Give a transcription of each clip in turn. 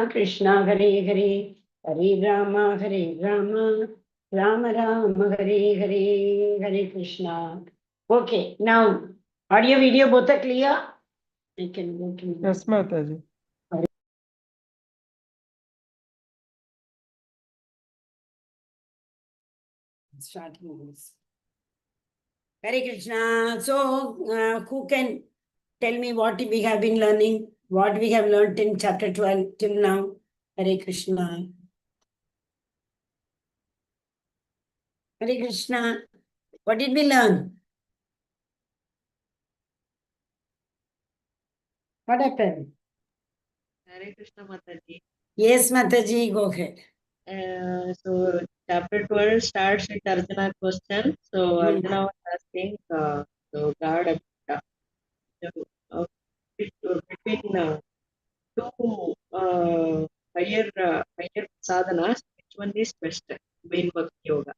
Krishna Hare Hare, Hare Rama Hare Rama, Rama Rama Hare Hare, Hare Krishna. Okay, now audio video both are clear? I can go to Yes, Mataji. starting this. Hare Krishna. So, who can tell me what we have been learning? What we have learned in chapter 12 till now? Hare Krishna. Hare Krishna. What did we learn? What happened? Hare Krishna Mataji. Yes, Mataji, go ahead. So chapter 12 starts with Arjuna question. So Arjuna was asking, so God, between two higher sadhanas, which one is best? Main Bhakti Yoga.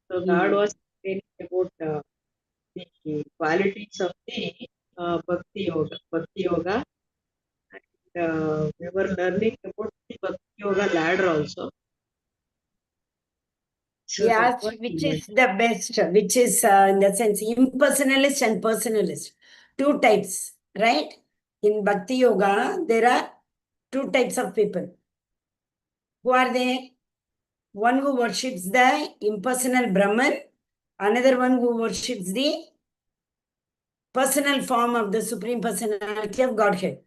So God was saying about the qualities of the Bhakti Yoga. And we were learning about the Bhakti Yoga ladder also. So Yes, which is the best, which is in the sense impersonalist and personalist. Two types, right? In Bhakti Yoga, there are two types of people. Who are they? One who worships the impersonal Brahman, another one who worships the personal form of the Supreme Personality of Godhead.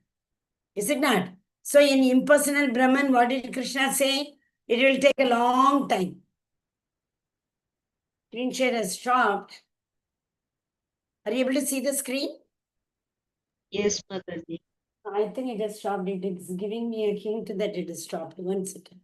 Is it not? So in impersonal Brahman, what did Krishna say? It will take a long time. Screen share has stopped. Are you able to see the screen? Yes, Mataji. I think it has stopped. It is giving me a hint that it has stopped. 1 second.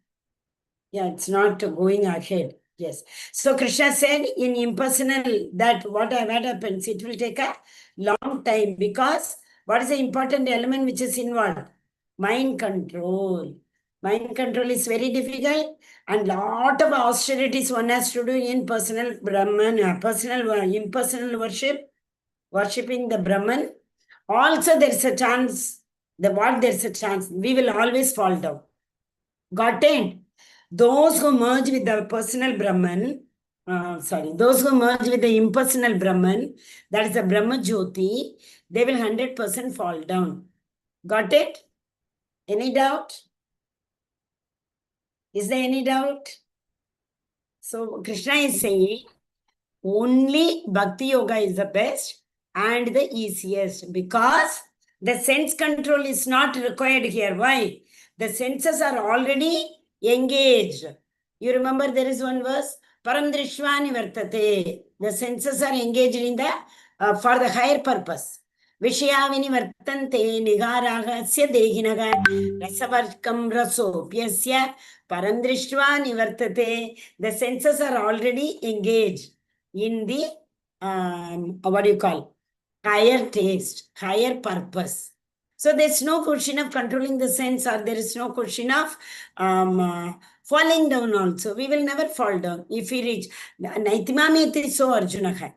Yeah, it's not going ahead. Yes. So Krishna said in impersonal that what happens, it will take a long time because what is the important element which is involved? Mind control. Mind control is very difficult and lot of austerities one has to do in personal Brahman, impersonal worship, worshipping the Brahman. Also, there's a chance, there's a chance, we will always fall down. Got it? Those who merge with the personal Brahman, those who merge with the impersonal Brahman, that is the Brahma Jyoti, they will 100% fall down. Got it? Any doubt? Is there any doubt? So Krishna is saying, only Bhakti Yoga is the best and the easiest because the sense control is not required here. Why? The senses are already engaged. You remember there is one verse, Param Drishvani Vartate. The senses are engaged in the for the higher purpose. Vishayavini Vartante Nigarahasya Dehinaga Rasavarkam Rasopyasya Param Drishvani Vartate. The senses are already engaged in the what do you call higher taste, higher purpose. So there's no question of controlling the sense, or there is no question of falling down also. We will never fall down if we reach Naitimamiti so Arjuna.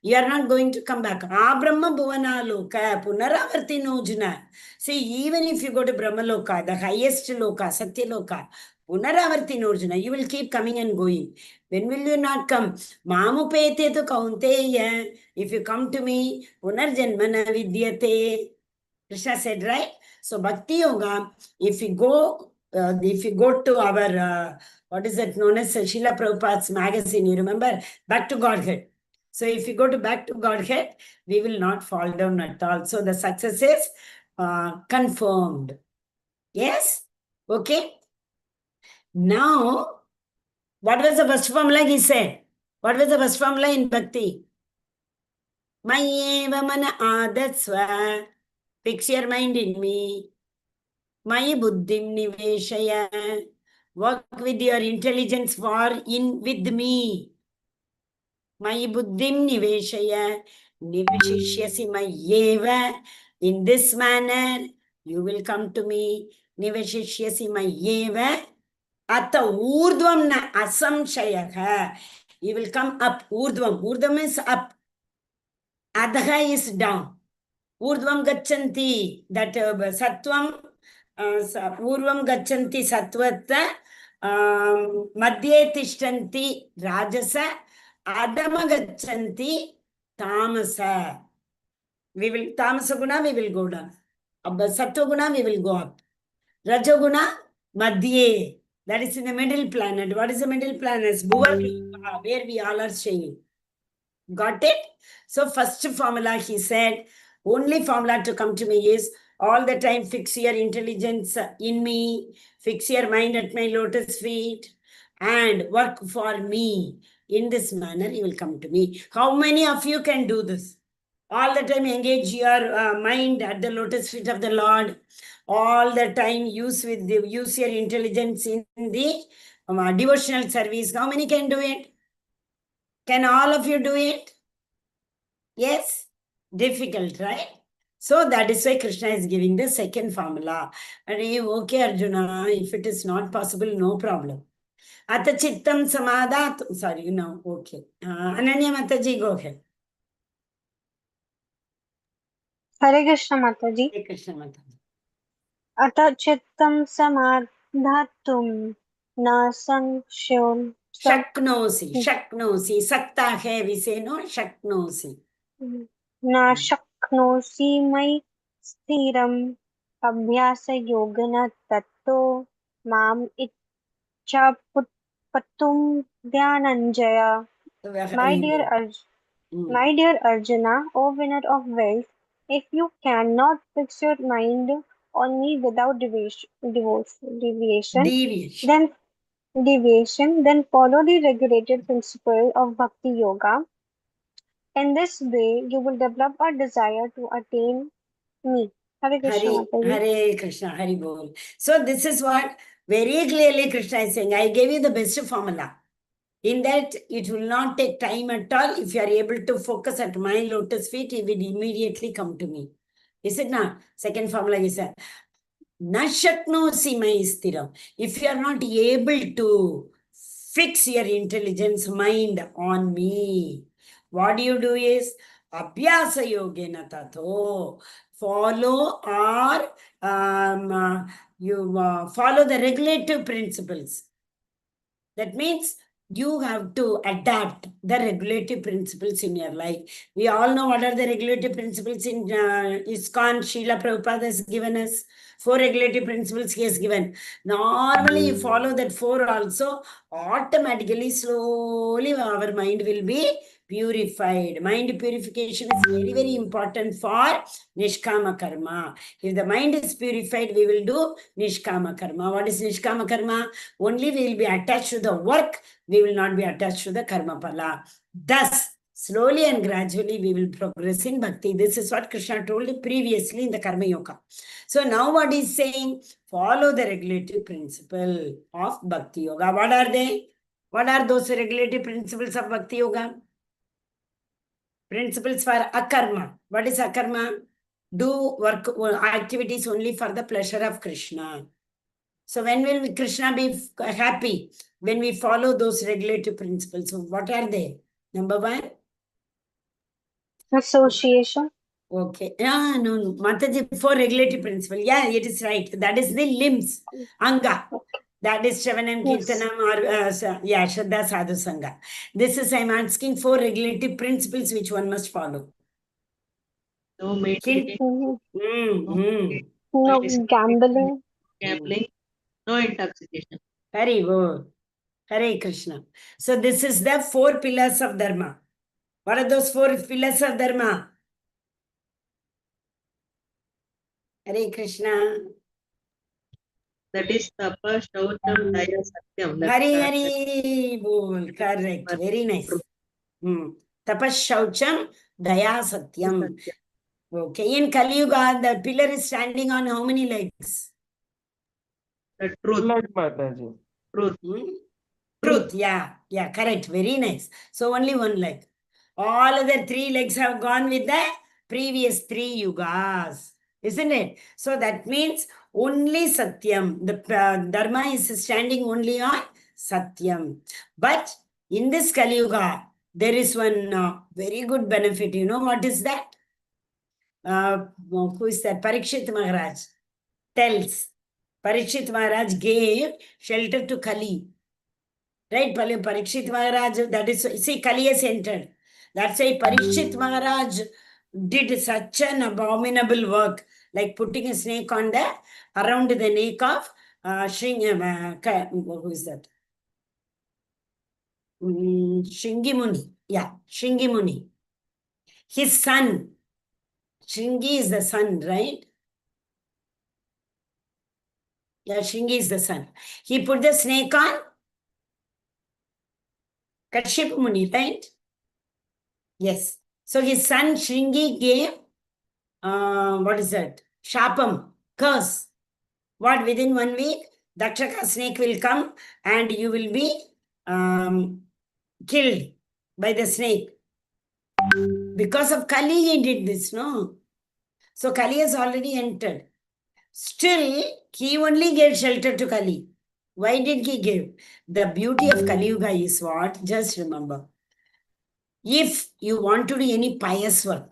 You are not going to come back. Brahma Bhuvana Loka, Punaravarti Nojuna. See, even if you go to Brahma Loka, the highest Loka, Satya Loka, Punaravarti Nojuna, you will keep coming and going. When will you not come? Mamupete to Kaunteya. If you come to me, Punarjanmana Vidyate. Krishna said, right? So Bhakti Yoga, if you go to our, what is that known as Srila Prabhupada's magazine, you remember? Back to Godhead. So if you go to back to Godhead, we will not fall down at all. So the success is confirmed. Yes? Okay. Now, what was the first formula he said? What was the first formula in Bhakti? Mayeva mana adatsva. Fix your mind in me. Mayi buddhim niveshaya. Work with your intelligence with me. Mayi buddhim niveshaya. Niveshishyasi mayeva. In this manner, you will come to me. Niveshishyasi mayeva. Atta urdvam na asamshayaha. You will come up. Urdvam. Urdvam is up. Adha is down. Urdvam gachanti. That sattvam, Urvam gachanti sattvatta, madhye tishtanti rajasa, adama gachanti tamasa. We will, tamasa guna, we will go down. Sattva guna, we will go up. Rajaguna, madhye. That is in the middle planet. What is the middle planet? Bhuva, where we all are staying. Got it? So first formula, he said, only formula to come to me is all the time fix your intelligence in me, fix your mind at my lotus feet, and work for me. In this manner, you will come to me. How many of you can do this? All the time engage your mind at the lotus feet of the Lord. All the time use your intelligence in the devotional service. How many can do it? Can all of you do it? Yes? Difficult, right? So that is why Krishna is giving the second formula. And okay, Arjuna, if it is not possible, no problem. Ata chittam samadhat. Sorry, no, okay. Ananya Mataji, go ahead. Hare Krishna Mataji. Hare Krishna Mataji. Ata chittam samadhatum na sankshyon Shaknosi, shaknosi, sakta hai, we say no, shaknosi. na shaknosi mai sthiram abhyasa yogana tatto mam ichcha patum dhyananjaya. My dear Arjuna, O winner of wealth, if you cannot fix your mind on me without deviation, then follow the regulated principle of Bhakti Yoga. In this way, you will develop a desire to attain me. Hare Krishna. Hare Krishna, Hari Bol. So this is what very clearly Krishna is saying. I gave you the best formula. In that, it will not take time at all. If you are able to focus at my lotus feet, it will immediately come to me. Is it not? Second formula is Nashaknosi mai stiram. If you are not able to fix your intelligence mind on me, what do you do is Abhyasa yogena tato. Follow or you follow the regulative principles. That means you have to adapt the regulative principles in your life. We all know what are the regulative principles in ISKCON. Srila Prabhupada has given us 4 regulative principles he has given. Normally, you follow that 4 also, automatically, slowly, our mind will be purified. Mind purification is very, very important for Nishkama Karma. If the mind is purified, we will do Nishkama Karma. What is Nishkama Karma? Only we will be attached to the work, we will not be attached to the Karma Pala. Thus, slowly and gradually, we will progress in Bhakti. This is what Krishna told previously in the Karma Yoga. So now what he's saying? Follow the regulative principle of Bhakti Yoga. What are they? What are those regulative principles of Bhakti Yoga? Principles for akarma. What is akarma? Do work activities only for the pleasure of Krishna. So when will Krishna be happy? When we follow those regulative principles. So what are they? Number 1? Association. Okay. No. Mataji, 4 regulative principles. Yeah, it is right. That is the limbs. Anga. That is Shravanam, Kirtanam, or Shraddha, Sadhu, Sangha. This is, I'm asking 4 regulative principles which one must follow. No meditation. No gambling. No intoxication. Very good. Hare Krishna. So this is the 4 pillars of Dharma. What are those 4 pillars of Dharma? Hare Krishna. That is Tapa, Shaucham, Daya, Satyam. Hari Bol. Correct. Very nice. Tapas, Shaucham, Daya, Satyam. Okay. In Kali Yuga, the pillar is standing on how many legs? The truth. Truth. Yeah. Correct. Very nice. So only 1 leg. All other 3 legs have gone with the previous 3 yugas. Isn't it? So that means only Satyam. The Dharma is standing only on Satyam. But in this Kali Yuga, there is one very good benefit. You know what is that? Who is that? Parikshit Maharaj tells Parikshit Maharaj gave shelter to Kali. Right, Parikshit Maharaj, that is, see, Kali has entered. That's why Parikshit Maharaj did such an abominable work, like putting a snake on the, around the neck of who is that? Shringi Muni. Yeah, Shringi Muni. His son. Shringi is the son, right? Yeah, Shringi is the son. He put the snake on Kashyap Muni, right? Yes. So his son Shringi gave, what is that? Shapam, curse. What, within 1 week, Dakshaka snake will come and you will be killed by the snake. Because of Kali, he did this, no? So Kali has already entered. Still, he only gave shelter to Kali. Why did he give? The beauty of Kali Yuga is what? Just remember. If you want to do any pious work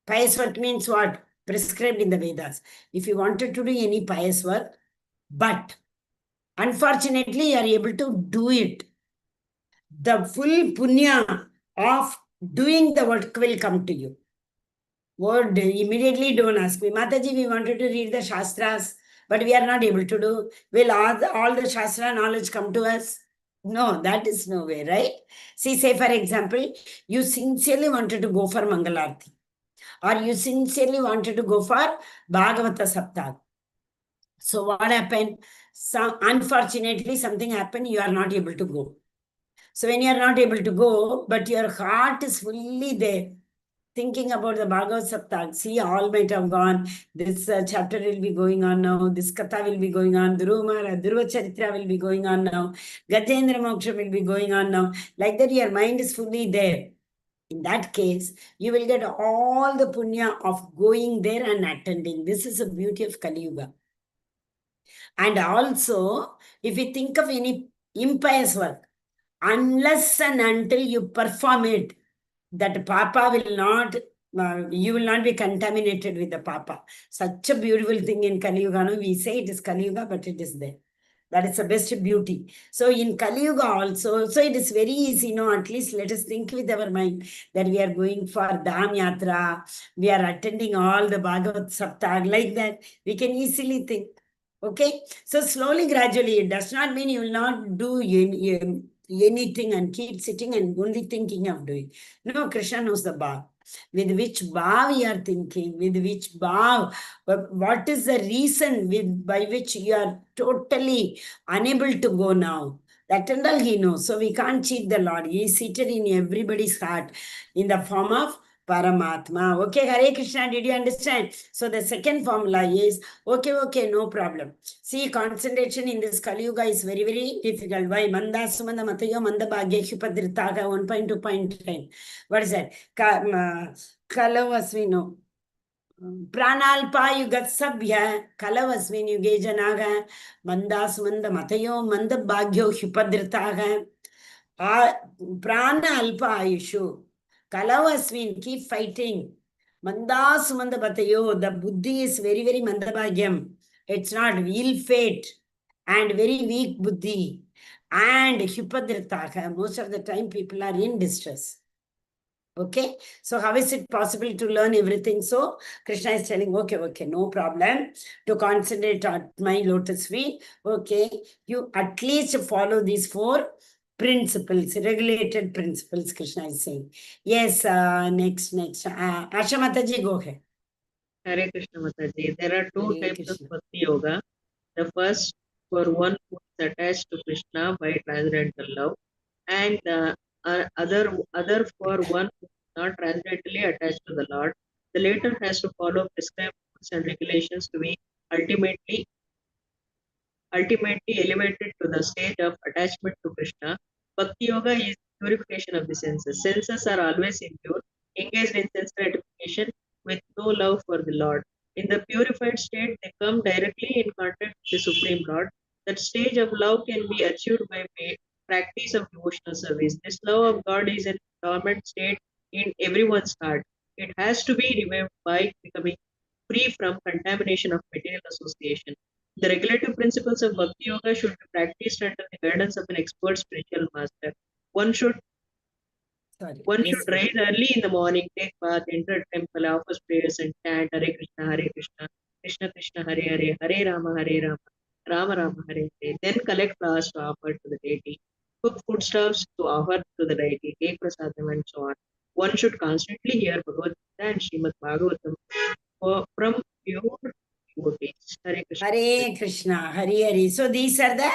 means what? Prescribed in the Vedas. If you wanted to do any pious work, but unfortunately you are able to do it, the full punya of doing the work will come to you. Word, immediately don't ask me, Mataji, we wanted to read the Shastras, but we are not able to do. Will all the Shastra knowledge come to us? No, that is no way, right? See, say for example, you sincerely wanted to go for Mangalarti, or you sincerely wanted to go for Bhagavata Saptah. So what happened? Unfortunately, something happened, you are not able to go. So when you are not able to go, but your heart is fully there, thinking about the Bhagavad Saptah, see, all might have gone. This chapter will be going on now. This Katha will be going on. Dhruva Charitra will be going on now. Gajendra Moksha will be going on now. Like that, your mind is fully there. In that case, you will get all the punya of going there and attending. This is the beauty of Kali Yuga. And also, if you think of any impious work, unless and until you perform it, that papa will not, you will not be contaminated with the papa. Such a beautiful thing in Kali Yuga. No? We say it is Kali Yuga, but it is there. That is the best beauty. So in Kali Yuga also, so it is very easy, at least let us think with our mind that we are going for Dham Yatra, we are attending all the Bhagavad Saptah, like that. We can easily think. Okay, so slowly, gradually, it does not mean you will not do anything and keep sitting and only thinking of doing. No, Krishna knows the bhav. With which bhav you are thinking, with which bhav, what is the reason by which you are totally unable to go now? That and all he knows. So we can't cheat the Lord. He is seated in everybody's heart in the form of Paramatma. Okay, Hare Krishna, did you understand? So the second formula is, okay, no problem. See, concentration in this Kali Yuga is very, very difficult. Why? Manda Sumanda Matayo Manda Bhagya Shupadritaga 1.2.10. What is that? Kalavasvino. Pranalpa Yugat Sabhya Kalavasvin Yuge Janaga Manda Sumanda Matayo Manda Bhagyo Shupadritaga. Prana Alpa Ayushu. Kalavasvin, keep fighting. Mandasumanda Batayo, the buddhi is very, very mandabhagyam. It's not ill fate and very weak buddhi. And Hupadritaka, most of the time people are in distress. Okay, so how is it possible to learn everything? So Krishna is telling, okay, no problem. To concentrate on my lotus feet, okay, you at least follow these 4 principles, regulated principles, Krishna is saying. Yes, next. Asha Mataji, go ahead. Hare Krishna Mataji. There are 2 types of Bhakti Yoga. The first, for one who is attached to Krishna by transcendental love, and the other for one who is not transcendentally attached to the Lord. The latter has to follow prescribed rules and regulations to be ultimately elevated to the stage of attachment to Krishna. Bhakti Yoga is purification of the senses. Senses are always impure, engaged in sense gratification with no love for the Lord. In the purified state, they come directly in contact with the Supreme Lord. That stage of love can be achieved by practice of devotional service. This love of God is a dormant state in everyone's heart. It has to be revived by becoming free from contamination of material association. The regulative principles of Bhakti Yoga should be practiced under the guidance of an expert spiritual master. One should Yes. rise early in the morning, take bath, enter temple, offer prayers and chant Hare Krishna, Krishna Krishna, Hare Hare, Hare Rama, Rama Rama, Hare Hare. Then collect flowers to offer to the deity, cook foodstuffs to offer to the deity, take prasadam and so on. One should constantly hear Bhagavad Gita and Srimad Bhagavatam from pure devotees. Hare Krishna. Hare Krishna, Hare Hare. So these are the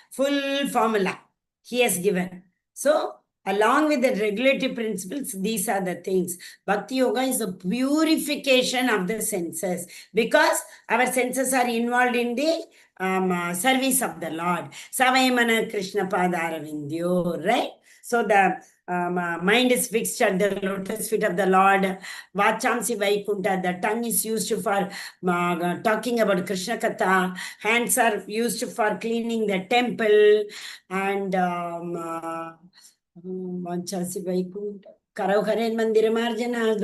full formula he has given. So along with the regulative principles, these are the things. Bhakti Yoga is the purification of the senses because our senses are involved in the service of the Lord. Savayamana Krishna Padaravindio, right? So the mind is fixed at the lotus feet of the Lord. Vachamsi Vaikunta, the tongue is used for talking about Krishna Katha. Hands are used for cleaning the temple. And Vachamsi Vaikunta. Karauharen Mandiramarjana.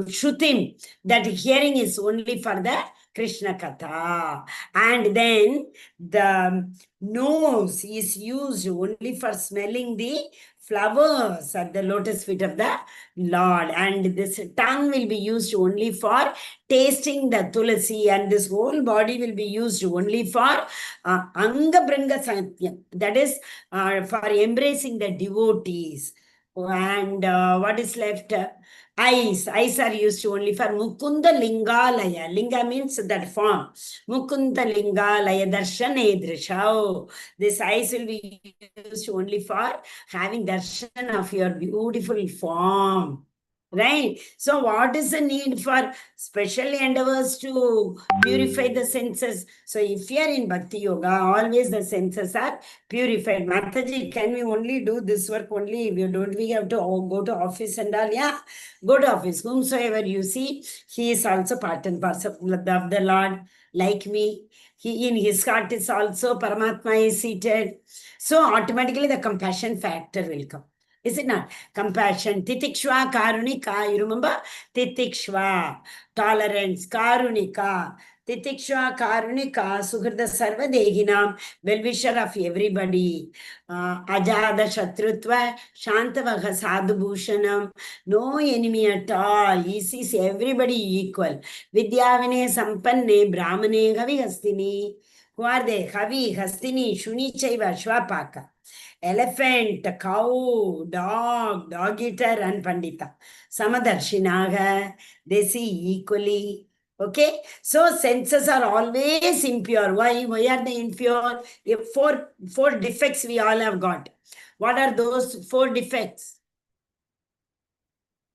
Shrutim, that hearing is only for the Krishna Katha. And then the nose is used only for smelling the flowers at the lotus feet of the Lord. And this tongue will be used only for tasting the tulasi, and this whole body will be used only for Anga Branga Satyam. That is for embracing the devotees. And what is left? Eyes. Eyes are used only for Mukunda Lingalaya. Linga means that form. Mukunda Lingalaya Darshane Drishao. This eyes will be used only for having darshan of your beautiful form. Right? So, what is the need for special endeavors to purify the senses? So, if you are in Bhakti Yoga, always the senses are purified. Mataji, can we only do this work only? If you don't, we have to go to office and all. Yeah, go to office. Whomsoever you see, he is also part and parcel of the Lord, like me. He in his heart is also Paramatma is seated. So, automatically the compassion factor will come. Is it not? Compassion. Titikshva Karunika. You remember? Titikshva. Tolerance. Karunika. Titikshva Karunika. Suhrda Sarvadehinam. Well-wisher of everybody. Ajada Shatrutva. Shantavaha Sadhubhushanam. No enemy at all. He sees everybody equal. Vidyavine Sampanne Brahmane Havi Hastini. Who are they? Havi, Hastini, Shuni Chaiva, Shvapaka. Elephant, cow, dog, dog eater, and Pandita. Samadarshinaga, they see equally. Okay, so senses are always impure. Why are they impure? Four defects we all have got. What are those 4 defects?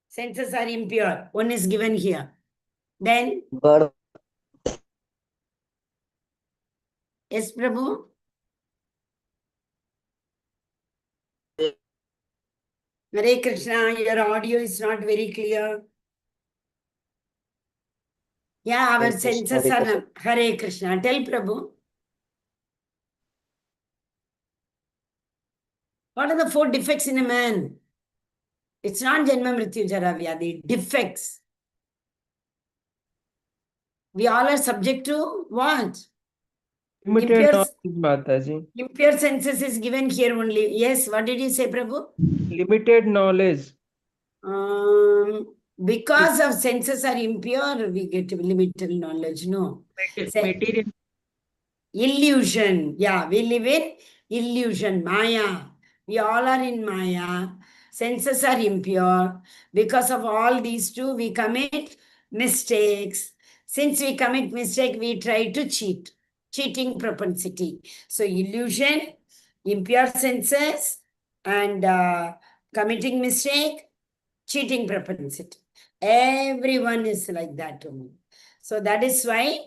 Senses are impure. One is given here. Then, yes, Prabhu. Hare Krishna, your audio is not very clear. Yeah, our senses are Hare Krishna. Tell Prabhu. What are the 4 defects in a man? It's not Janma Mrityu Jara Vyadhi. Defects. We all are subject to what? Limited knowledge, Mataji. Impure senses is given here only. Yes, what did you say, Prabhu? Limited knowledge. Because of senses are impure, we get limited knowledge. No. Material. Illusion. Yeah, we live in illusion. Maya. We all are in Maya. Senses are impure. Because of all these 2, we commit mistakes. Since we commit mistake, we try to cheat. Cheating propensity. So illusion, impure senses, and committing mistake, cheating propensity. Everyone is like that only. So that is why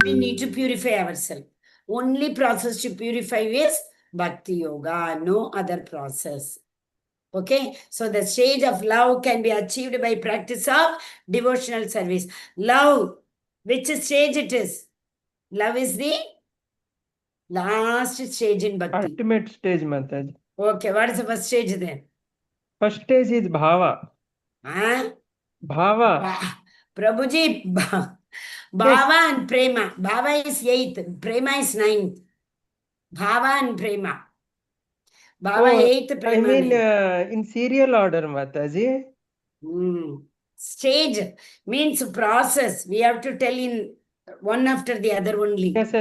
we need to purify ourselves. Only process to purify is Bhakti Yoga, no other process. Okay, so the stage of love can be achieved by practice of devotional service. Love, which stage it is? Love is the last stage in Bhakti. Ultimate stage, Mataji. Okay, what is the first stage then? First stage is Bhava. Huh? Bhava. Prabhuji, Bhava and Prema. Bhava is 8th, Prema is 9th. Bhava and Prema. Bhava Oh, 8th, I Prema mean 9th. in serial order, Mataji. Stage means process. We have to tell in one after the other only. Yes.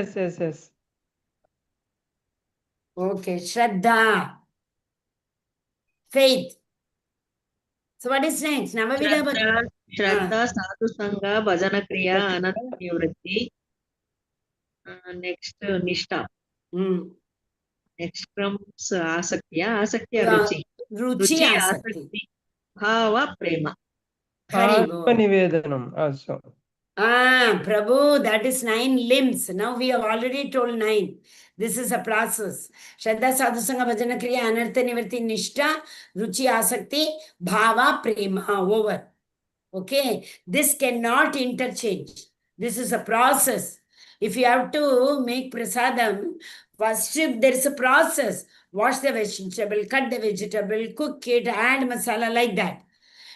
Okay, Shraddha. Faith. So what is next? Navavida Bhakti. Shraddha, Sadhu Sangha, Bhajana Kriya, Ananta Nivritti. Next, Nishtha. Next comes Asakti, Ruchi. Ruchi Asakti. Bhava, Prema. Hari Bol. Atmanivedanam also. Prabhu, that is 9 limbs. Now we have already told 9. This is a process. Shraddha, Sadhu Sangha, Bhajana Kriya, Anartha Nivarti, Nishtha, Ruchi Asakti, Bhava, Prema. Over. Okay, this cannot interchange. This is a process. If you have to make prasadam, first there is a process. Wash the vegetable, cut the vegetable, cook it, add masala like that.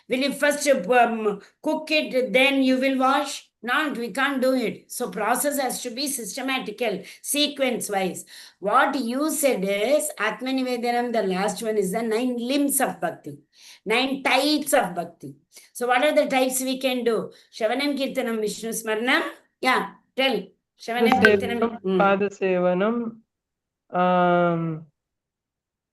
Will you first cook it, then you will wash? No, we can't do it. So process has to be systematical, sequence-wise. What you said is, Atmanivedanam, the last one is the 9 limbs of bhakti, 9 types of bhakti. So what are the types we can do? Shavanam, Kirtanam, Vishnu Smaranam. Yeah, tell. Shavanam, Kirtanam. Padasevanam,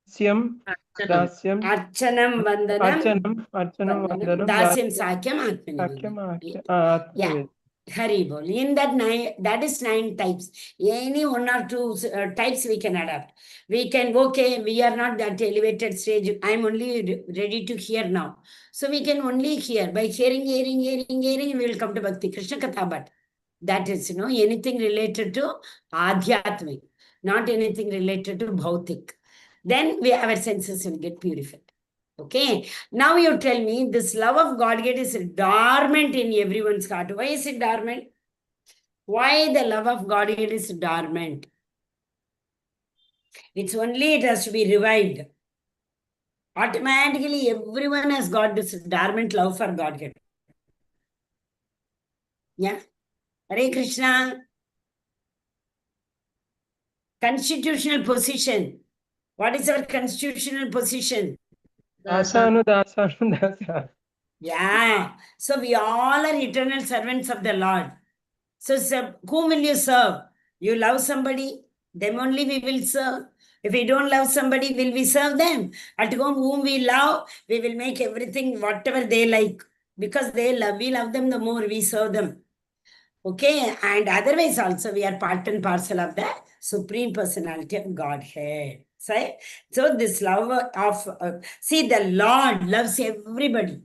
Syam, Dasyam, Archanam, Vandanam. Archanam, Vandanam, Dasyam, Sakyam, Atmanivedam. Yeah. Hari Bol. In that 9, that is 9 types. Any 1 or 2 types we can adapt. We can, okay, we are not that elevated stage. I'm only ready to hear now. So we can only hear. By hearing, we will come to Bhakti Krishna Katha. But that is, anything related to Adhyatmik, not anything related to Bhautik. Then our senses will get purified. Okay, now you tell me this love of Godhead is dormant in everyone's heart. Why is it dormant? Why the love of Godhead is dormant? It's only it has to be revived. Automatically, everyone has got this dormant love for Godhead. Yeah. Hare Krishna. Constitutional position. What is our constitutional position? Dasa. Yeah. So we all are eternal servants of the Lord. So whom will you serve? You love somebody, them only we will serve. If we don't love somebody, will we serve them? At home, whom we love, we will make everything whatever they like. Because we love them, the more we serve them. Okay, and otherwise also we are part and parcel of the Supreme Personality of Godhead. So this love of, see, the Lord loves everybody,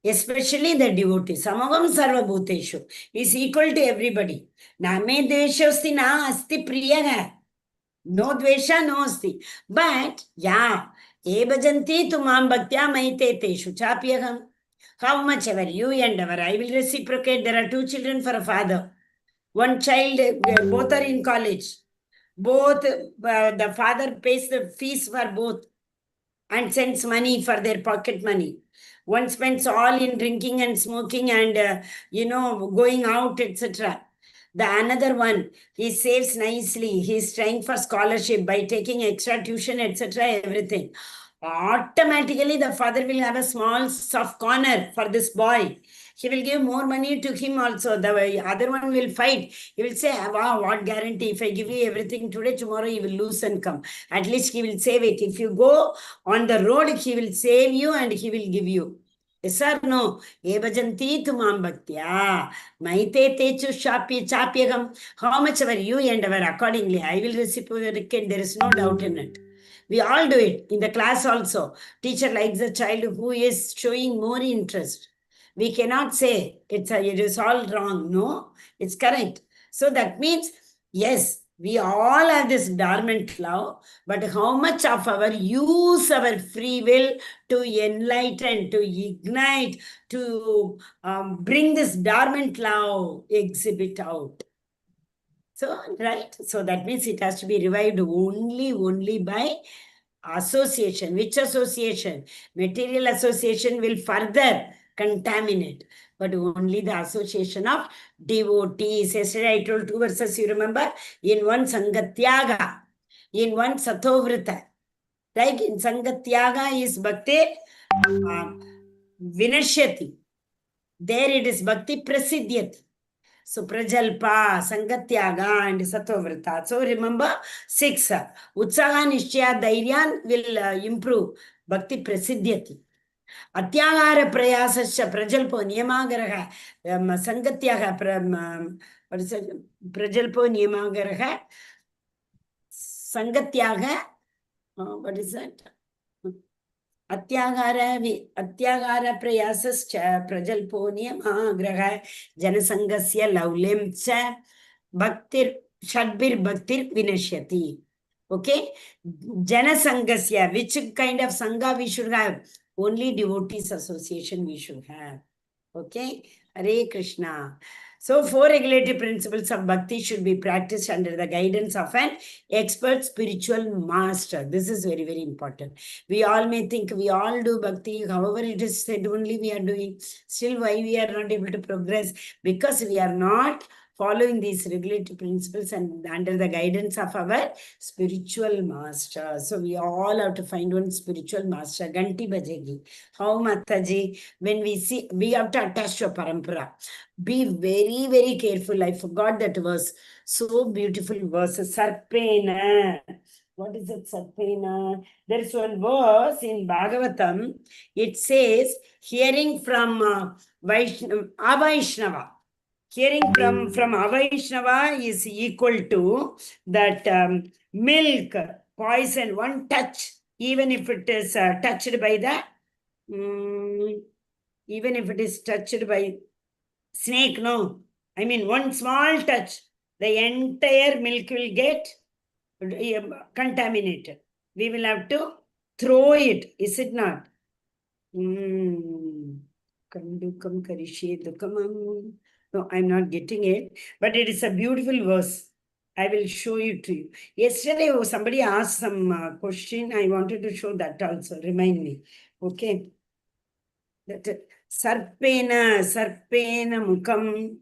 especially the devotee. Samagam sarva bhuteshu is equal to everybody. Name dveshasti na asti priyaha. No dvesha, no asti. But, yeah, e bhajanti tumam bhaktya maite teshu chapyaham. How much ever you and ever, I will reciprocate. There are 2 children for a father. One child, both are in college. Both, the father pays the fees for both and sends money for their pocket money. One spends all in drinking and smoking and, going out, etc. The another one, he saves nicely. He's trying for scholarship by taking extra tuition, etc. Everything. Automatically, the father will have a small soft corner for this boy. He will give more money to him also. The other one will fight. He will say, wow, what guarantee? If I give you everything today, tomorrow he will lose income. At least he will save it. If you go on the road, he will save you and he will give you. Yes or no? Evajanti tumam bhaktya. Maite techu chapyagam. How much ever you and ever accordingly, I will reciprocate. There is no doubt in it. We all do it in the class also. Teacher likes the child who is showing more interest. We cannot say it is all wrong. No, it's correct. So that means, yes, we all have this dormant love, but how much of our use our free will to enlighten, to ignite, to bring this dormant love, exhibit out. So, right? So that means it has to be revived only by association. Which association? Material association will further contaminate, but only the association of devotees. Yesterday I told 2 verses, you remember? In one Sangatyaga, in one Satovrita. Like in Sangatyaga is Bhakti Vinashyati. There it is Bhakti Prasiddhyati. So Prajalpa, Sangatyaga, and Satovrita. So remember 6. Utsaha Nishchaya Dhairyan will improve. Bhakti Prasiddhyati. Atyagara Prayasascha Prajalpo Niyamagaraha. Sangatyaga what is it? Prajalpo Niyamagaraha. Sangatyaga. What is that? अत्यागार प्रयासश्च प्रजल्पो नियमाग्रहः जनसंगस्य लौल्यं च भक्तिर् षड्भिर्भक्तिर् विनश्यति. Okay, janasangasya, which kind of sangha we should have? Only devotees association we should have. Okay, Hare Krishna. So 4 regulative principles of bhakti should be practiced under the guidance of an expert spiritual master. This is very, very important. We all may think we all do bhakti, however it is said only we are doing. Still, why we are not able to progress? Because we are not following these regulative principles and under the guidance of our spiritual master. So we all have to find one spiritual master. Ganti bajegi. How Mataji? When we see, we have to attach to a parampara. Be very, very careful. I forgot that verse. So beautiful verse. Sarpena. What is it, Sarpena? There is one verse in Bhagavatam. It says, hearing from Avaishnava. Hearing from Avaishnava is equal to that milk, poison, one touch, even if it is touched by the, even if it is touched by snake, no. I mean, one small touch, the entire milk will get contaminated. We will have to throw it, is it not? Kandukam karishe dukamam. No, I'm not getting it, but it is a beautiful verse. I will show it to you. Yesterday, somebody asked some question. I wanted to show that also. Remind me. Okay. That Sarpena mukam.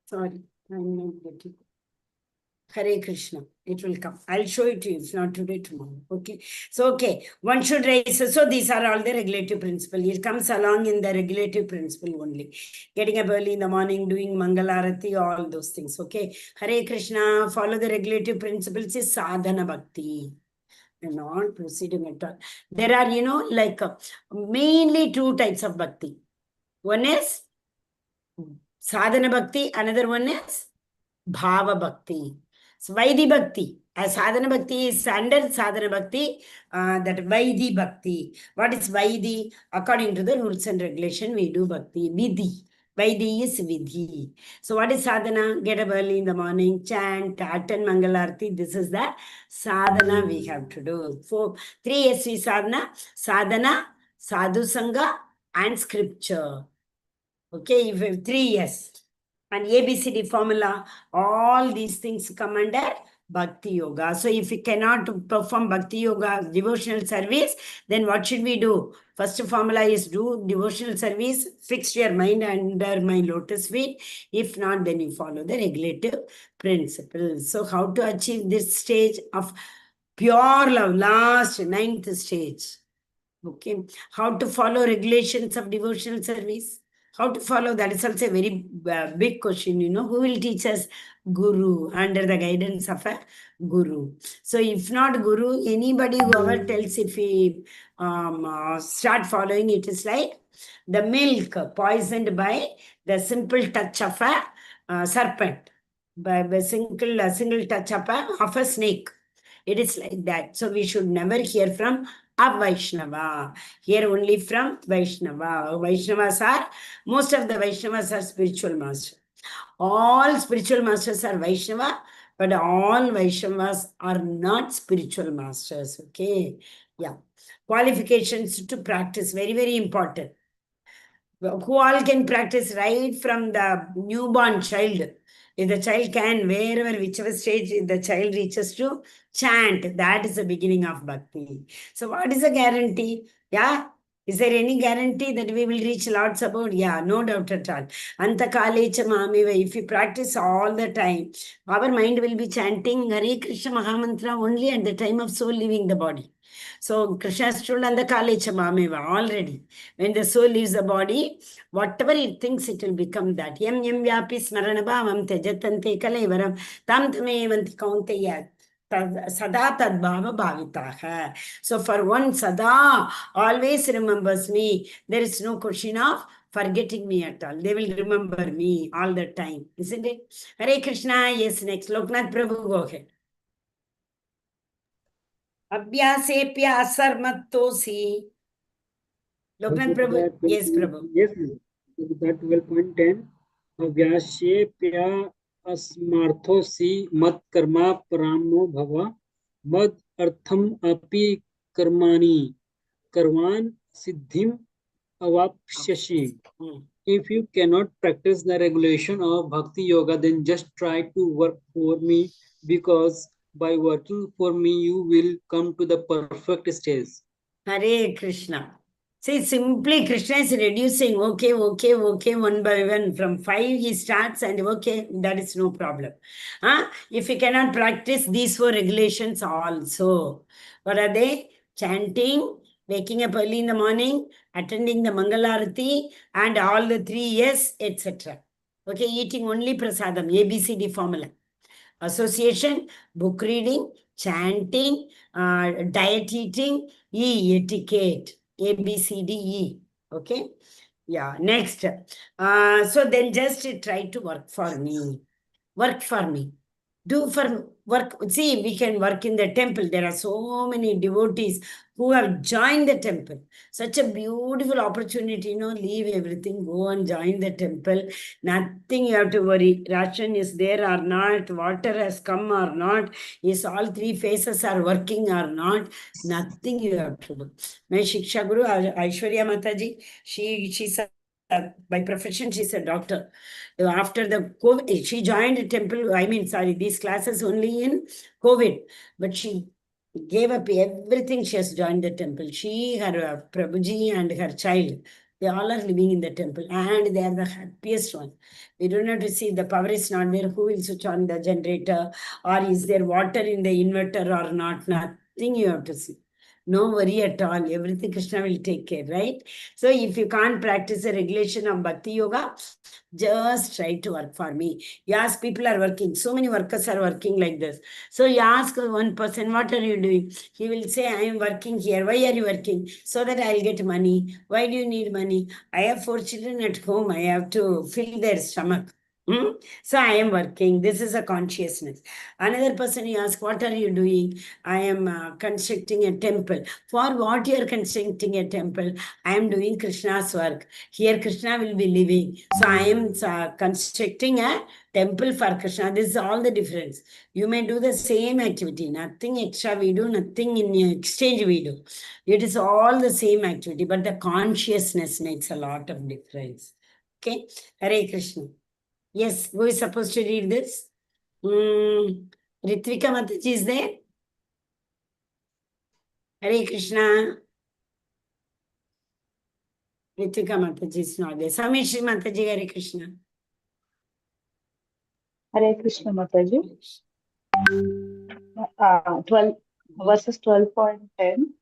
Sorry, I'm not getting. Hare Krishna. It will come. I'll show it to you. If not today, tomorrow. Okay. So, okay. One should raise. So, these are all the regulative principles. It comes along in the regulative principle only. Getting up early in the morning, doing Mangalarati, all those things. Okay. Hare Krishna. Follow the regulative principles is sadhana bhakti. I'm not proceeding at all. There are, like mainly 2 types of bhakti. One is sadhana bhakti. Another one is bhava bhakti. So Vaidhi Bhakti, as Sadhana Bhakti is under Sadhana Bhakti, that Vaidhi Bhakti. What is Vaidhi? According to the rules and regulation, we do Bhakti. Vidhi. Vaidhi is Vidhi. So what is Sadhana? Get up early in the morning, chant, attend Mangalarti. This is the Sadhana we have to do. 3 SV Sadhana, Sadhu Sangha, and Scripture. Okay, if you have 3 yes. And ABCD formula, all these things come under Bhakti Yoga. So if you cannot perform Bhakti Yoga devotional service, then what should we do? First formula is do devotional service, fix your mind under my lotus feet. If not, then you follow the regulative principles. So how to achieve this stage of pure love, last 9th stage. Okay. How to follow regulations of devotional service? How to follow that is also a very big question, Who will teach us? Guru, under the guidance of a Guru. So if not Guru, anybody whoever tells if we start following, it is like the milk poisoned by the simple touch of a serpent, by a single touch of a snake. It is like that. So we should never hear from a Vaishnava. Hear only from Vaishnava. Most of the Vaishnavas are spiritual masters. All spiritual masters are Vaishnava, but all Vaishnavas are not spiritual masters. Okay. Yeah. Qualifications to practice. Very, very important. Who all can practice right from the newborn child? If the child can, wherever, whichever stage the child reaches to, chant. That is the beginning of bhakti. So what is the guarantee? Yeah. Is there any guarantee that we will reach Lord's abode? Yeah, no doubt at all. Anta kalecha mamiva. If we practice all the time, our mind will be chanting Hare Krishna Mahamantra only at the time of soul leaving the body. So Krishna has told Anta kalecha mamiva already. When the soul leaves the body, whatever it thinks, it will become that. Yam yam vyapi smaranabhavam tejatante kalevaram tam tamevanti kaunteya sada tadbhava bhavitaha. So for one sada always remembers me, there is no question of forgetting me at all. They will remember me all the time, isn't it? Hare Krishna. Yes, next. Loknath Prabhu, go ahead. Abhyasepya Loknath Prabhu. Yes, Prabhu. Yes, ma'am. That 12.10. Avyashepya asmarthosi mat karma paramo bhava mad artham api karmani karvan siddhim avapshashi. If you cannot practice the regulation of bhakti yoga, then just try to work for me, because by working for me, you will come to the perfect stage. Hare Krishna. See, simply Krishna is reducing, okay, one by one. From 5 he starts and okay, that is no problem. If you cannot practice these 4 regulations also, what are they? Chanting, waking up early in the morning, attending the Mangalarati, and all the 3 yes, etc. Okay, eating only prasadam, ABCD formula. Association, book reading, chanting, diet eating, etiquette, A, B, C, D, E. Okay? Yeah, next. So then just try to work for me. Work for me. Do for work. See, we can work in the temple. There are so many devotees who have joined the temple. Such a beautiful opportunity, leave everything, go and join the temple. Nothing you have to worry. Ration is there or not, water has come or not, is all 3 phases are working or not. Nothing you have to do. My Shiksha Guru, Aishwarya Mataji, she's by profession, she's a doctor. After the COVID, she joined a temple. These classes only in COVID, but she gave up everything. She has joined the temple. She, her Prabhuji, and her child, they all are living in the temple, and they are the happiest one. We don't have to see the power is not there. Who will switch on the generator, or is there water in the inverter or not? Nothing you have to see. No worry at all. Everything Krishna will take care, right? So if you can't practice the regulation of Bhakti Yoga, just try to work for me. You ask, people are working. So many workers are working like this. So you ask one person, what are you doing? He will say, I am working here. Why are you working? So that I'll get money. Why do you need money? I have 4 children at home. I have to fill their stomach. So I am working. This is a consciousness. Another person you ask, what are you doing? I am constructing a temple. For what you are constructing a temple? I am doing Krishna's work. Here Krishna will be living. So I am constructing a temple for Krishna. This is all the difference. You may do the same activity. Nothing extra we do, nothing in exchange we do. It is all the same activity, but the consciousness makes a lot of difference. Okay? Hare Krishna. Yes, who is supposed to read this? Ritvika Mataji is there? Hare Krishna. Ritvika Mataji is not there. Samishri Mataji, Hare Krishna. Hare Krishna Mataji. 12 verses 12.10.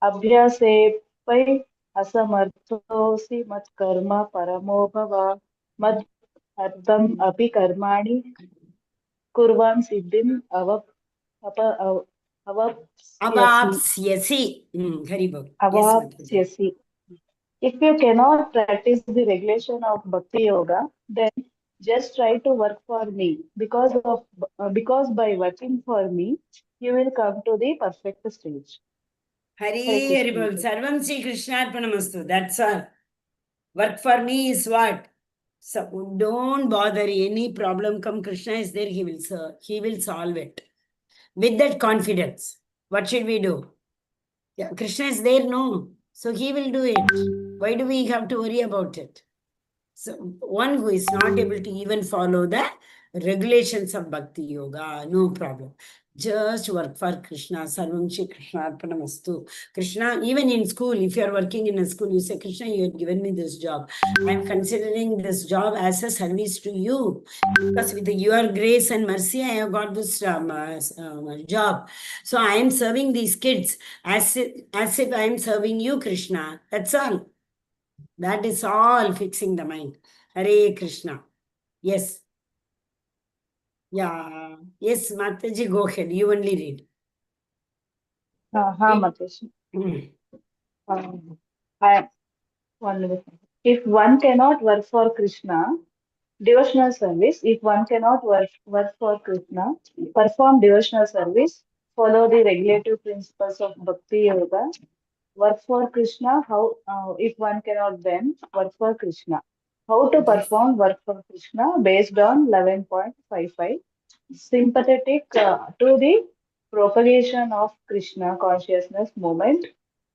Abhyase pai asamarthosi mat karma paramo bhava mad ardham api karmani kurvan siddhim Avapsyasi. Haribol. Yes, Mataji. avapsyasi. If you cannot practice the regulation of Bhakti Yoga, then just try to work for me, because by working for me, you will come to the perfect stage. Hari Hare Haribol. Krishna. Sarvam Sri Krishna Arpanamastu. That's all. Work for me is what? So don't bother. Any problem come, Krishna is there. He will solve it. With that confidence, what should we do? Yeah, Krishna is there, no. So he will do it. Why do we have to worry about it? So one who is not able to even follow the regulations of Bhakti Yoga, no problem. Just work for Krishna. Sarvam Shri Krishna Arpanamastu. Krishna, even in school, if you are working in a school, you say, Krishna, you have given me this job. I am considering this job as a service to you. Because with your grace and mercy, I have got this job. So I am serving these kids as if I am serving you, Krishna. That's all. That is all fixing the mind. Hare Krishna. Yes. Yeah. Yes, Mataji, go ahead. You only read. Mataji. Mm. One minute. If one cannot work for Krishna, devotional service, if one cannot work for Krishna, perform devotional service, follow the regulative principles of Bhakti Yoga, work for Krishna, how if one cannot then work for Krishna. How to perform work for Krishna based on 11.55. Sympathetic to the propagation of Krishna consciousness movement.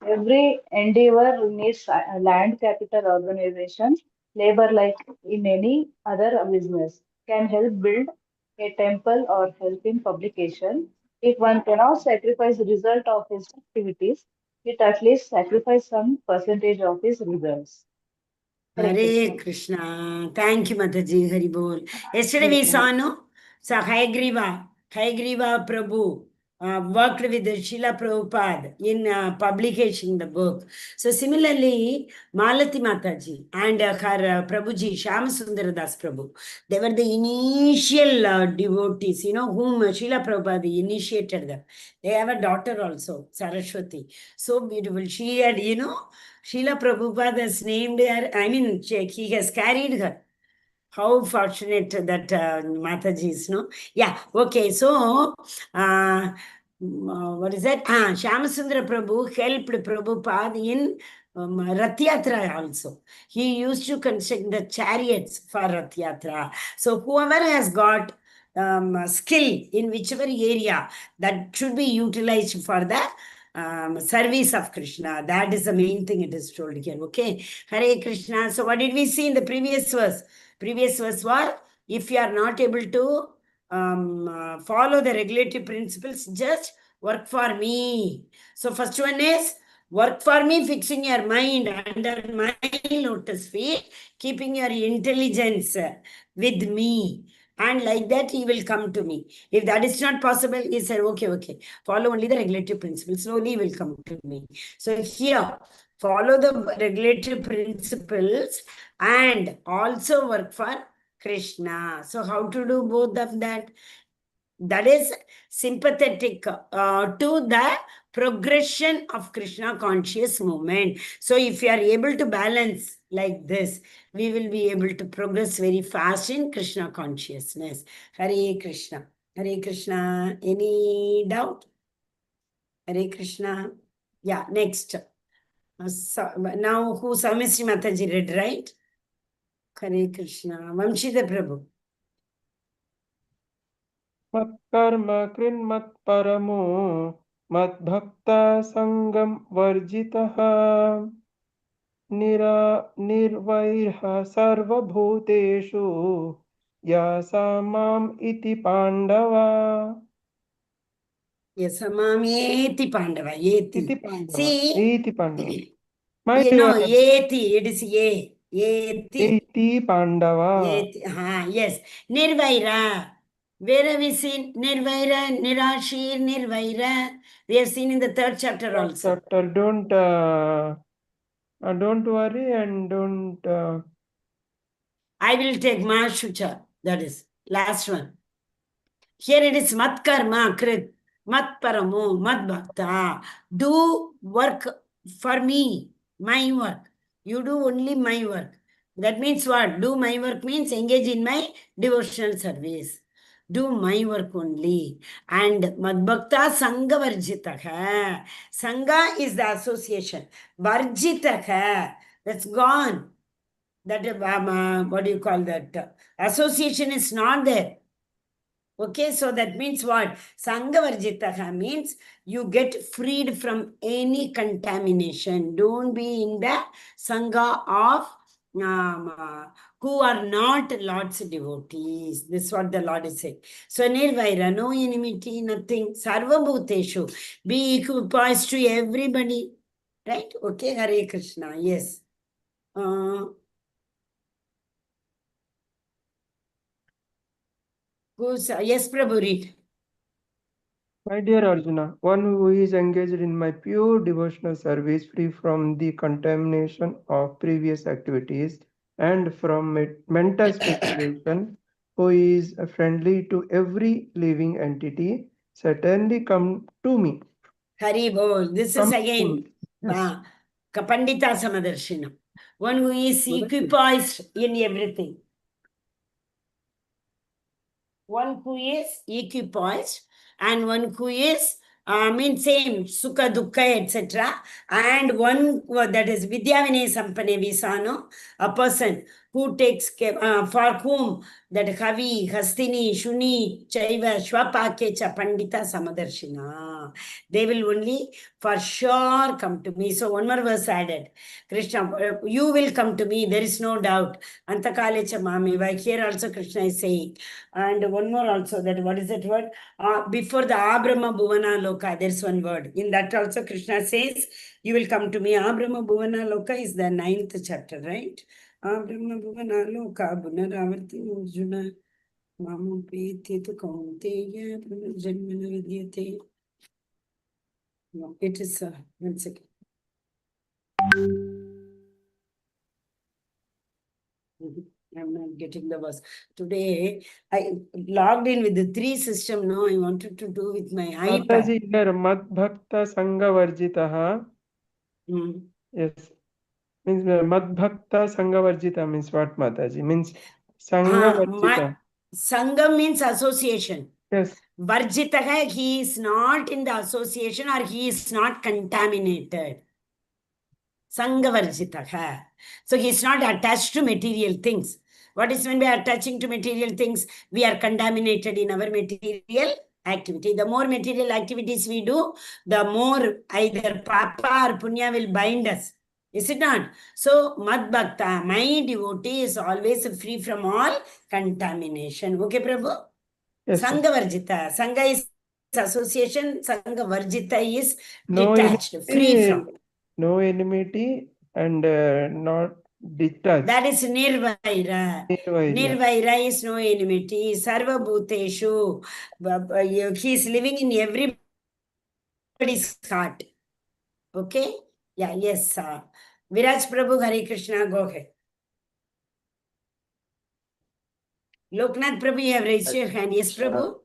Every endeavor needs a land capital organization, labor like in any other business, can help build a temple or help in publication. If one cannot sacrifice the result of his activities, it at least sacrifice some percentage of his results. Hare Krishna. Thank you, Mataji. Hari Bol. Yesterday we saw, no? So, Hayagriva Prabhu worked with Srila Prabhupada in publication the book. So, similarly, Malati Mataji and her Prabhuji, Shyama Das Prabhu, they were the initial devotees, whom Srila Prabhupada initiated them. They have a daughter also, Saraswati. So beautiful. She had, Srila Prabhupada has named her, he has carried her. How fortunate that Mataji is, no? Yeah, okay. So, what is that? Shyamasundara Prabhu helped Prabhupada in Rath Yatra also. He used to construct the chariots for Rath Yatra. So, whoever has got skill in whichever area, that should be utilized for the service of Krishna. That is the main thing it is told here. Okay. Hare Krishna. So, what did we see in the previous verse? Previous verse was, if you are not able to follow the regulatory principles, just work for me. So, first one is work for me, fixing your mind under my lotus feet, keeping your intelligence with me. And like that, he will come to me. If that is not possible, he said, okay, follow only the regulatory principles. Slowly he will come to me. So here, follow the regulatory principles and also work for Krishna. So how to do both of that? That is sympathetic to the progression of Krishna conscious movement. So if you are able to balance like this, we will be able to progress very fast in Krishna consciousness. Hare Krishna. Hare Krishna. Any doubt? Hare Krishna. Yeah, next. Now who Samishri Mataji read, right? Hare Krishna. Vamshida Prabhu. मत्कर्म कृन्मत्परमो मद्भक्ता संगम वर्जितः निर्वैरः सर्वभूतेषु यासामाम इति पांडवा. Yasamam eti Pandava. Yeti. इति पांडवा. See, इति पांडवा. yeti, it is ye. Yeti. इति पांडवा. Yeti. Yes. Nirvaira. Where have we seen Nirvaira, Nirashir, Nirvaira? We have seen in the third chapter also. Chapter, don't worry and don't. I will take Mahashucha. That is last one. Here it is Mat Karma Krit, Mat Paramo, Mat Bhakta. Do work for me, my work. You do only my work. That means what? Do my work means engage in my devotional service. Do my work only. And Madbhakta Sangha Varjitaha. Sangha is the association. Varjitaha. That's gone. That, what do you call that? Association is not there. Okay, so that means what? Sangha Varjitaha means you get freed from any contamination. Don't be in the Sangha of who are not Lord's devotees. This is what the Lord is saying. So, nirvaira, no enmity, nothing. Sarvabhuteshu, be equipoised to everybody. Right? Okay, Hare Krishna. Yes. Yes, Prabhu, read. My dear Arjuna, one who is engaged in my pure devotional service, free from the contamination of previous activities and from mental speculation, who is friendly to every living entity, certainly come to me. Hari Bol. This is again Pandita Samadarshina. One who is equipoised in everything. One who is equipoised and one who is same sukha dukkha etc. And one that is vidya vinay sampane visano, a person who takes care for whom that Kavi, Hastini, Shuni, Chaiva, Shwapakecha, Pandita, Samadarshina. They will only for sure come to me. So one more verse added. Krishna, you will come to me, there is no doubt. Antakalecha Mami. Here also Krishna is saying. And one more also, that what is that word? Before the Abrahma Bhuvana Loka, there's one word. In that also Krishna says, you will come to me. Abrahma Bhuvana Loka is the 9th chapter, right? Abrahma Bhuvana Loka, Punaravarti Arjuna, Mamu Piti Kaunteya, Punarjanmana Vidyate. No, it is, 1 second. I'm not getting the verse. Today, I logged in with the 3 system. No, I wanted to do with my iPad. Mataji, here, Mad Bhakta Sangha Varjitaha. Yes. Means Mad Bhakta Sangha Varjita means what, Mataji? Means Sangha Varjita. Sangha means association. Yes. Varjitaha, he is not in the association or he is not contaminated. Sangha Varjitaha. So he is not attached to material things. What is when we are attaching to material things? We are contaminated in our material activity. The more material activities we do, the more either Papa or Punya will bind us. Is it not? So, Mad Bhakta, my devotee is always free from all contamination. Okay, Prabhu? Yes, Sangha Varjita. Sangha is association. Sangha Varjita is no detached, free from. No enmity and not detached. That is Nirvaira. Nirvaira is no enmity. Sarva Bhuteshu. He is living in everybody's heart. Okay? Yeah, yes. Viraj Prabhu, Hare Krishna, go ahead. Loknath Prabhu, you have raised your hand. Yes, Prabhu?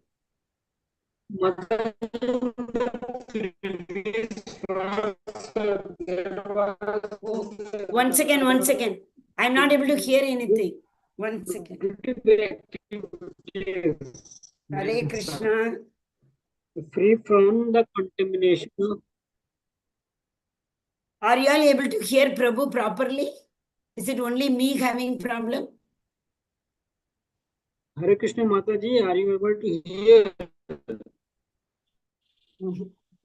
One second. I'm not able to hear anything. 1 second. Hare Krishna. Free from the contamination. Are you all able to hear Prabhu properly? Is it only me having problem? Hare Krishna Mataji, are you able to hear?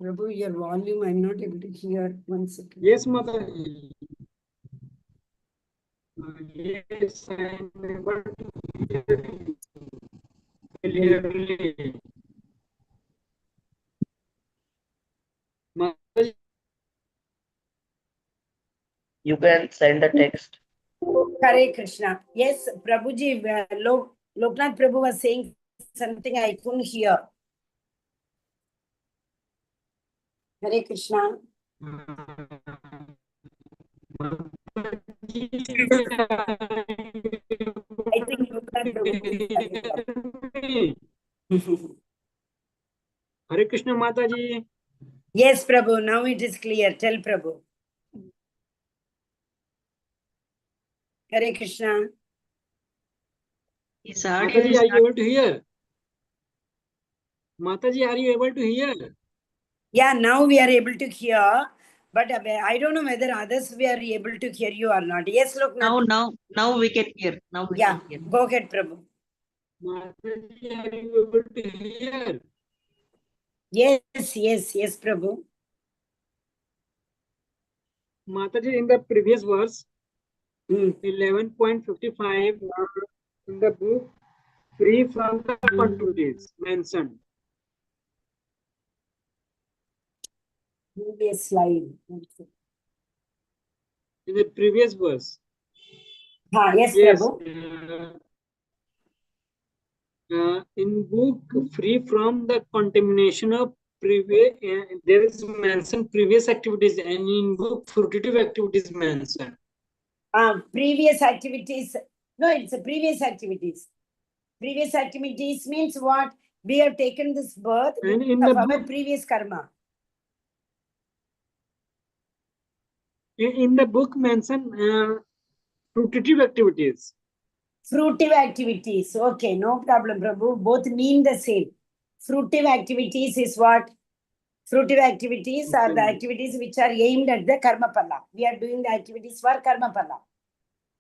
Prabhu, your volume, I'm not able to hear. 1 second. Yes, Mataji. Yes, I am able to hear you clearly. Mataji. You can send a text. Hare Krishna. Yes, Prabhuji, Loknath Prabhu was saying something I couldn't hear. Hare Krishna. I think Loknath Prabhu is Hare Krishna Mataji. Yes, Prabhu. Now it is clear. Tell Prabhu. Hare Krishna. Mataji, are you able to hear? Mataji, are you able to hear? Yeah, now we are able to hear. But I don't know whether others we are able to hear you or not. Yes, look. Now we can hear. Now we can hear. Go ahead, Prabhu. Mataji, are you able to hear? Yes, Prabhu. Mataji, in the previous verse, Hmm. 11.55 in the book free from the controversies mentioned. Previous slide. In the previous verse. Yes, Yes. Prabhu. In book free from the contamination of previous, there is mentioned previous activities, and in book fruitive activities mentioned. Previous activities. No, it's a previous activities. Previous activities means what? We have taken this birth And in of the our book, previous karma. in the book mentioned fruitive activities. Fruitive activities. Okay, no problem, Prabhu. Both mean the same. Fruitive activities is what? Fruitive activities are the activities which are aimed at the karma pala. We are doing the activities for karma pala.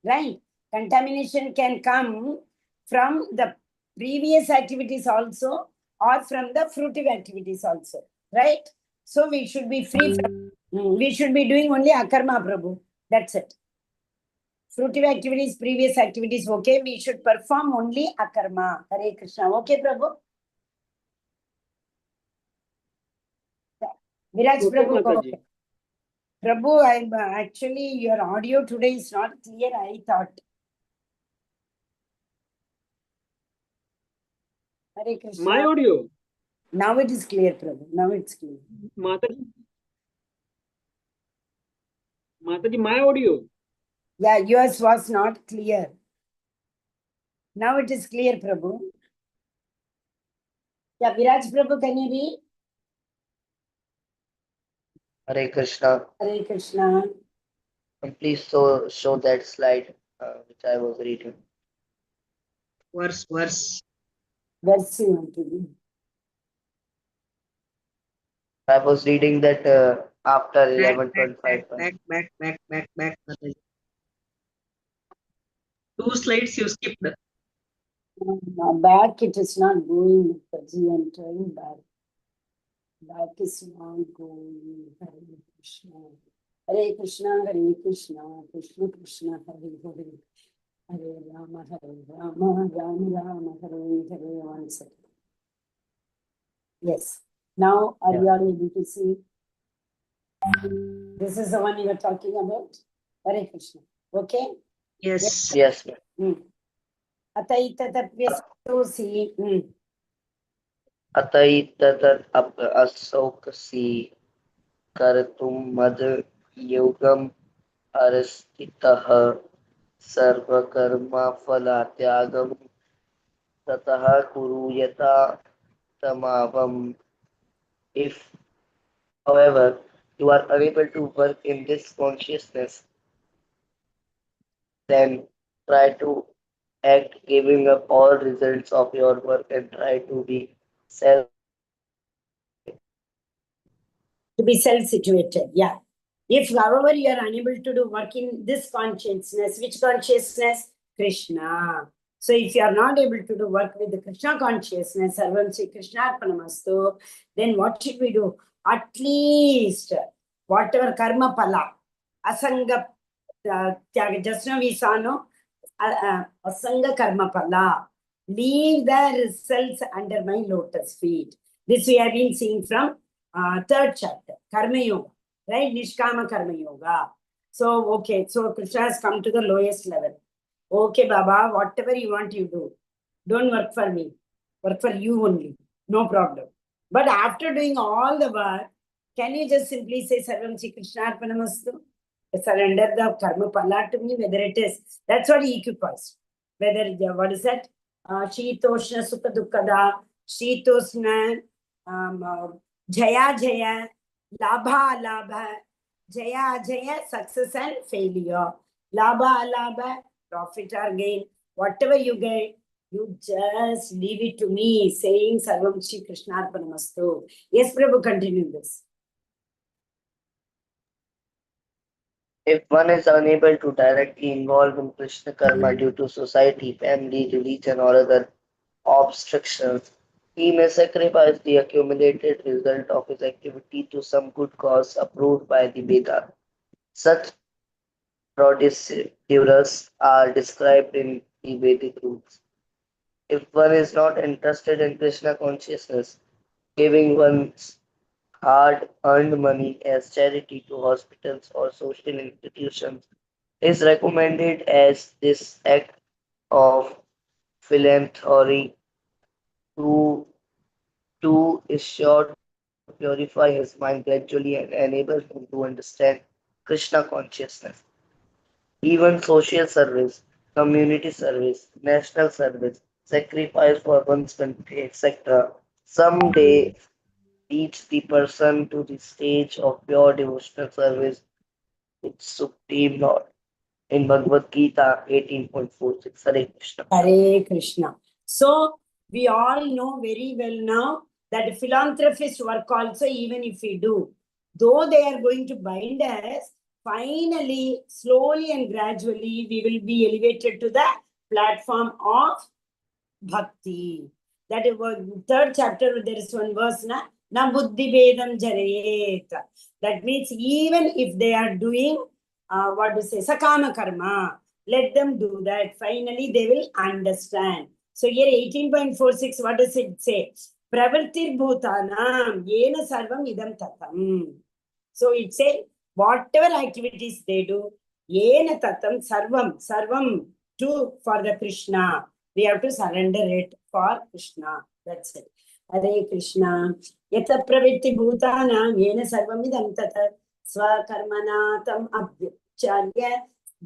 Right? Contamination can come from the previous activities also or from the fruitive activities also. Right? So we should be free from, we should be doing only akarma, Prabhu. That's it. Fruitive activities, previous activities, okay. We should perform only akarma. Hare Krishna. Okay, Prabhu? Viraj Okay, Prabhu. Mataji. Prabhu, I'm actually, your audio today is not clear, I thought. Hare Krishna. My audio. Now it is clear, Prabhu. Now it's clear. Mataji, my audio. Yeah, yours was not clear. Now it is clear, Prabhu. Yeah, Viraj Prabhu, can you read? Hare Krishna. Hare Krishna. And please show that slide which I was reading. Verse. Verse you want to read. I was reading that after 11.5. Back. Mataji. 2 slides you skipped. Back it is not going, Mataji. I'm trying back. Back is not going. Hare Krishna. Hare Krishna, Hare Krishna, Krishna Krishna, Hare Hare. Hare Rama, Rama Rama, Hare Hare. One second. Yes. Now, are you all able to see? This is the one you were talking about? Hare Krishna. Okay? Yes. Yes. Ataita tapyasatosi. Ataitat asokasi kartum mad yogam arastitah sarvakarma phalatyagam tatah kuruyata tamavam. If, however, you are unable to work in this consciousness, then try to act giving up all results of your work and try to be self-situated. To be self-situated, yeah. If, however, you are unable to do work in this consciousness, which consciousness? Krishna. So if you are not able to do work with the Krishna consciousness, Sarvam Sri Krishna Arpanamastu, then what should we do? At least whatever karma pala, asanga, just now we saw, no? Asanga karma pala. Leave the results under my lotus feet. This we have been seeing from third chapter, Karma Yoga, right? Nishkama Karma Yoga. So, okay, so Krishna has come to the lowest level. Okay, Baba, whatever you want, you do. Don't work for me. Work for you only. No problem. But after doing all the work, can you just simply say Sarvam Sri Krishna Arpanamastu? Surrender the karma pala to me, whether it is. That's what he equips. Whether, what is that? Shitoshna Sukha Dukkada, Shitoshna, Jaya Jaya, Labha Labha, Jaya Jaya, success and failure. Labha Labha, profit or gain. Whatever you get, you just leave it to me, saying Sarvam Shri Krishna Arpanamastu. Yes, Prabhu, continue this. If one is unable to directly involve in Krishna karma due to society, family, religion, or other obstructions, he may sacrifice the accumulated result of his activity to some good cause approved by the Veda. Such Prodeurus are described in the Vedic roots. If one is not interested in Krishna consciousness, giving one's hard-earned money as charity to hospitals or social institutions is recommended as this act of philanthropy to, is sure to purify his mind gradually and enable him to understand Krishna consciousness. Even social service, community service, national service, sacrifice for one's country, etc. someday leads the person to the stage of pure devotional service with Supreme Lord. In Bhagavad Gita 18.46, Hare Krishna. Hare Krishna. So, we all know very well now that philanthropist work also, even if we do, though they are going to bind us, finally, slowly and gradually, we will be elevated to the platform of bhakti. That is third chapter, there is one verse, na buddhi vedam jarayet. That means even if they are doing, what to say, sakama karma, let them do that. Finally, they will understand. So here 18.46, what does it say? Pravartir bhutanam yena sarvam idam tatam. So it says, whatever activities they do, yena tatam sarvam do for the Krishna. We have to surrender it for Krishna. That's it. Hare Krishna. Yata pravitti bhutanam yena sarvam idam tatat swakarmanatam abhyacharya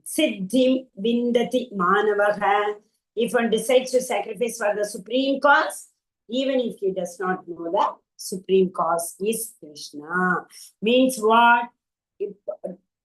siddhim vindati manavaha. If one decides to sacrifice for the supreme cause, even if he does not know the supreme cause is Krishna. Means what?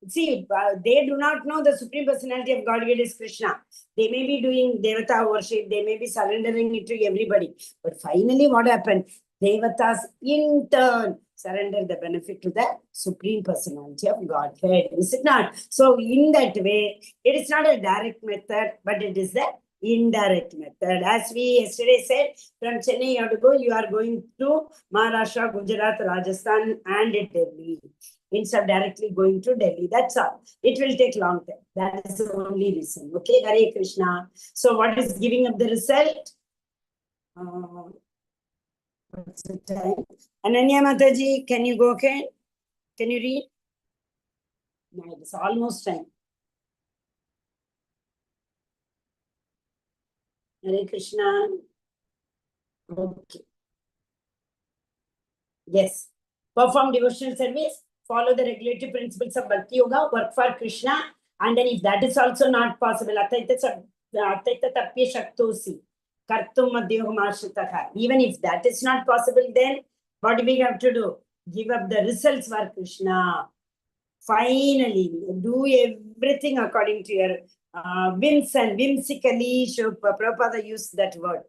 See, they do not know the Supreme Personality of Godhead is Krishna. They may be doing Devata worship, they may be surrendering it to everybody. But finally, what happened? Devatas in turn surrender the benefit to the Supreme Personality of Godhead. Is it not? So, in that way, it is not a direct method, but it is the indirect method. As we yesterday said, from Chennai you have to go, you are going to Maharashtra, Gujarat, Rajasthan, and Delhi. Instead of directly going to Delhi. That's all. It will take long time. That is the only reason. Okay, Hare Krishna. So what is giving up the result? What's the time? Ananya Mataji, can you go again? Can you read? No, it's almost time. Hare Krishna. Okay. Yes. Perform devotional service. Follow the regulatory principles of Bhakti Yoga, work for Krishna, and then if that is also not possible, even if that is not possible, then what do we have to do? Give up the results for Krishna. Finally, do everything according to your whims and whimsically. Prabhupada used that word.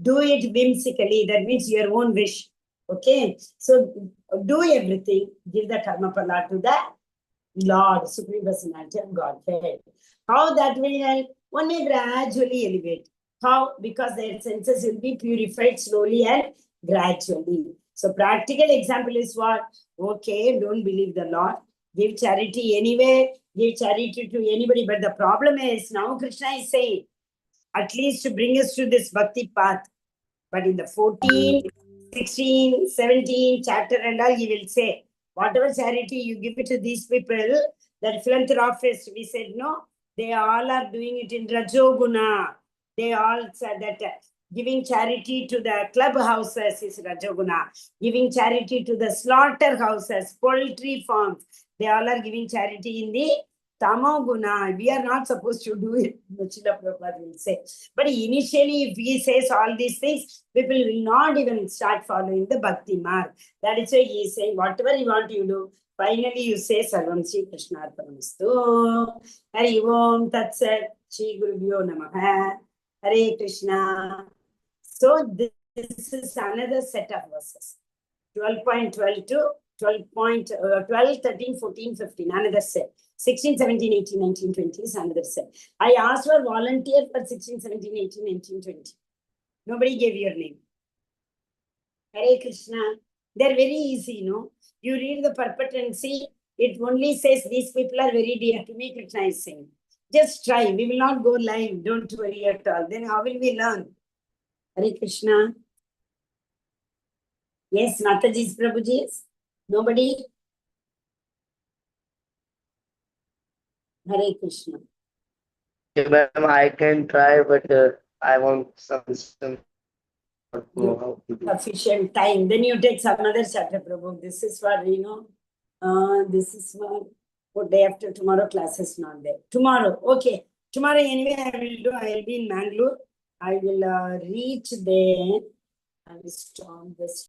Do it whimsically. That means your own wish. Okay, so do everything, give the karma pala to the Lord, Supreme Personality of Godhead. How that will help? One may gradually elevate. How? Because their senses will be purified slowly and gradually. So practical example is what? Okay, don't believe the Lord. Give charity anyway, give charity to anybody. But the problem is, now Krishna is saying, at least to bring us to this bhakti path. But in the 14, 16, 17 chapter and all, he will say, whatever charity you give it to these people, that philanthropists, we said, no, they all are doing it in Rajoguna. They all said that giving charity to the clubhouses is Rajoguna. Giving charity to the slaughterhouses, poultry farms, they all are giving charity in the Tamoguna. We are not supposed to do it, Machila Prabhupada will say. But initially, if he says all these things, people will not even start following the Bhakti mark. That is why he is saying, whatever you want, you do. Finally, you say, Sarvam Shri Krishna Arpanamastu. Hari Om Tat Sat. Shri Gurubhyo Namaha. Hare Krishna. So, this is another set of verses. 12.12 to 12, 13, 14, 15. Another set. 16, 17, 18, 19, 20 is another set. I asked for volunteer for 16, 17, 18, 19, 20. Nobody gave your name. Hare Krishna. They're very easy, no? You read the purport and see, It only says these people are very dear to me, Krishna is saying. Just try. We will not go live. Don't worry at all. Then how will we learn? Hare Krishna. Yes, Mataji's Prabhuji's. Nobody? Hare Krishna. Okay, ma'am, I can try, but I want some Sufficient time. Then you take some other chapter, Prabhu. This is for, this is for day after tomorrow, class is not there. Tomorrow, okay. Tomorrow, anyway, I will be in Mangaluru. I will reach there. I will stop this.